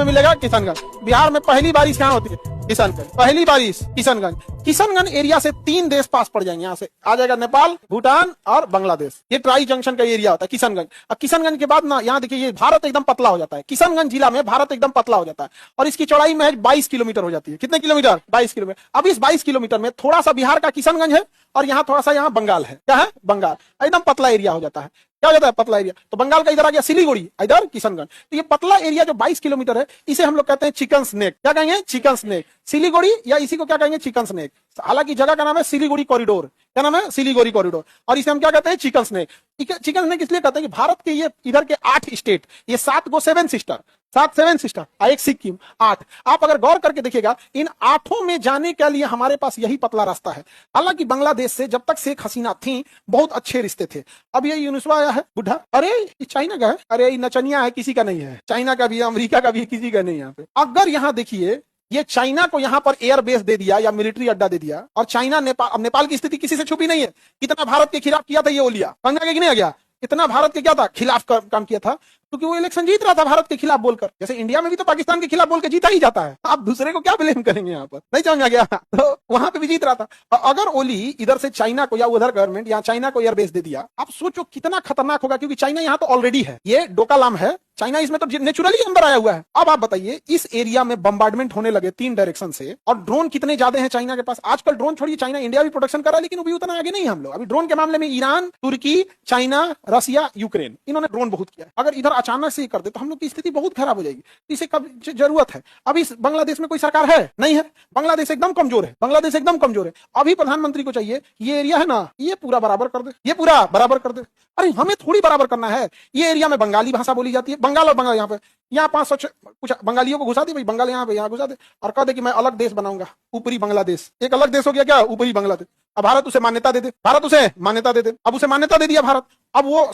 में मिलेगा किशनगंज। बिहार में पहली बारिश कहाँ होती है? किशनगंज। पहली बारिश किशनगंज। किशनगंज एरिया से 3 देश पास पड़ जाएंगे। यहाँ से आ जाएगा नेपाल, भूटान और बांग्लादेश। ये ट्राई जंक्शन का एरिया होता है किशनगंज। अब किशनगंज के बाद ना यहाँ देखिए ये भारत एकदम पतला हो जाता है। किशनगंज जिला में भारत एकदम पतला हो जाता है और इसकी चौड़ाई महज 22 किलोमीटर हो जाती है। कितने किलोमीटर? 22 किलोमीटर। अब इस 22 किलोमीटर में थोड़ा सा बिहार का किशनगंज है और यहाँ थोड़ा सा यहाँ बंगाल है। क्या है? बंगाल। एकदम पतला एरिया हो जाता है। क्या हो जाता है? पतला एरिया। तो बंगाल का इधर आ गया सिलीगुड़ी, इधर किशनगंज। तो ये पतला एरिया जो 22 किलोमीटर है इसे हम लोग कहते हैं चिकन स्नेक। क्या कहेंगे? Chicken snake. सिलीगुड़ी या इसी को क्या कहेंगे? Chicken snake. हालांकि जगह का नाम है सिलीगुड़ी कॉरिडोर। क्या नाम है? सिलीगुड़ी कॉरिडोर। और इसे हम क्या कहते हैं? Chicken snake. चिकन स्नेक इसलिए कहते हैं कि भारत के ये इधर के 8 स्टेट, ये 7 गो 7 सिस्टर, 7 सिस्टर, एक सिक्किम, 8। आप अगर गौर करके देखिएगा इन 8 में जाने के लिए हमारे पास यही पतला रास्ता है। हालांकि बांग्लादेश से जब तक शेख हसीना थी बहुत अच्छे रिश्ते थे। अब ये यूनुसवा आया है बुढ़ा, अरे ये चाइना का है, अरे ये नचनिया है, किसी का नहीं है। चाइना का भी है, अमेरिका का भी है, किसी का नहीं। यहाँ पे अगर यहाँ देखिए ये चाइना को यहाँ पर एयर बेस दे दिया या मिलिट्री अड्डा दे दिया और चाइना नेपाल, अब नेपाल की स्थिति किसी से छुपी नहीं है। कितना भारत के खिलाफ किया था ये ओलिया, समझा कि नहीं आ गया? इतना भारत के क्या था? खिलाफ काम किया था, क्योंकि वो इलेक्शन जीत रहा था भारत के खिलाफ बोलकर। जैसे इंडिया में भी तो पाकिस्तान के खिलाफ बोल के जीता ही जाता है। आप दूसरे को क्या ब्लेम करेंगे? यहाँ पर नहीं समझ आ गया? तो वहां पे भी जीत रहा था। अगर ओली इधर से चाइना को या उधर गवर्नमेंट या चाइना को एयर बेस दे दिया, आप सोचो कितना खतरनाक होगा, क्योंकि चाइना यहाँ तो ऑलरेडी है। ये डोकालाम है, चाइना इसमें तो नेचुरली अंदर आया हुआ है। अब आप बताइए इस एरिया में बम्बार्डमेंट होने लगे 3 डायरेक्शन से, और ड्रोन कितने ज्यादा हैं चाइना के पास। आजकल ड्रोन छोड़िए, चाइना इंडिया भी प्रोडक्शन कर रहा है, लेकिन अभी उतना आगे नहीं हम लोग। अभी ड्रोन के मामले में ईरान, तुर्की, चाइना, रसिया, यूक्रेन, इन्होंने ड्रोन बहुत किया है। अगर इधर अचानक से कर दे तो हम लोग की स्थिति बहुत खराब हो जाएगी। इसे कब जरूरत है? अभी बांग्लादेश में कोई सरकार है? नहीं है। बांग्लादेश एकदम कमजोर है। बांग्लादेश एकदम कमजोर है। अभी प्रधानमंत्री को चाहिए ये एरिया है ना, ये पूरा बराबर कर दे, ये पूरा बराबर कर दे। अरे हमें थोड़ी बराबर करना है। ये एरिया में बंगाली भाषा बोली जाती है, बंगाल और बंगाल, यहाँ 500 कुछ बंगालियों को घुसा दे भाई, बंगाल यहाँ पे यहाँ घुसा दे और कह दे कि मैं अलग देश बनाऊंगा, ऊपरी बांग्लादेश। एक अलग देश हो गया क्या? ऊपरी बांग्लादेश। अब भारत उसे मान्यता दे दे, भारत उसे मान्यता दे दे। अब उसे मान्यता दे दिया भारत, अब वो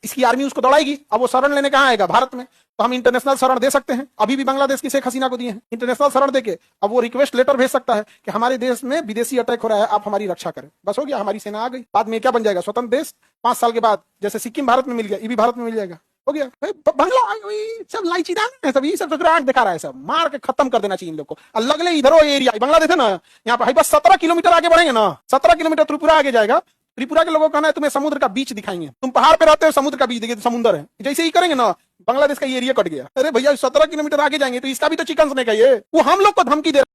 इसकी आर्मी उसको दौड़ाएगी। अब वो शरण लेने कहाँ आएगा? भारत में। तो हम इंटरनेशनल शरण दे सकते हैं, अभी भी बांग्लादेश की शेख हसीना को दिए हैं इंटरनेशनल शरण देके। अब वो रिक्वेस्ट लेटर भेज सकता है कि हमारे देश में विदेशी अटैक हो रहा है, आप हमारी रक्षा करें। बस हो गया, हमारी सेना आ गई। बाद में क्या बन जाएगा? स्वतंत्र देश। 5 साल के बाद जैसे सिक्किम भारत में मिल गया, ये भी भारत में मिल जाएगा। हो गया। बांग्ला सब लाइचीदार है, सब ये सब आंख दिखा रहा है, सब मार के खत्म कर देना चाहिए इन लोग को। अलग ले इधर एरिया बांग्लादेश है ना, यहाँ पर बस 17 किलोमीटर आगे बढ़ेंगे ना, 17 किलोमीटर त्रिपुरा आगे जाएगा। त्रिपुरा के लोगों का कहना है तुम्हें समुद्र का बीच दिखाएंगे। तुम पहाड़ पे रहते हो, समुद्र का बीच देखिए, समुद्र है। जैसे ही करेंगे ना बांग्लादेश का एरिया कट गया। अरे भैया 17 किलोमीटर आगे जाएंगे तो इसका भी तो चिकन स्नेक है ये। वो हम लोग को धमकी दे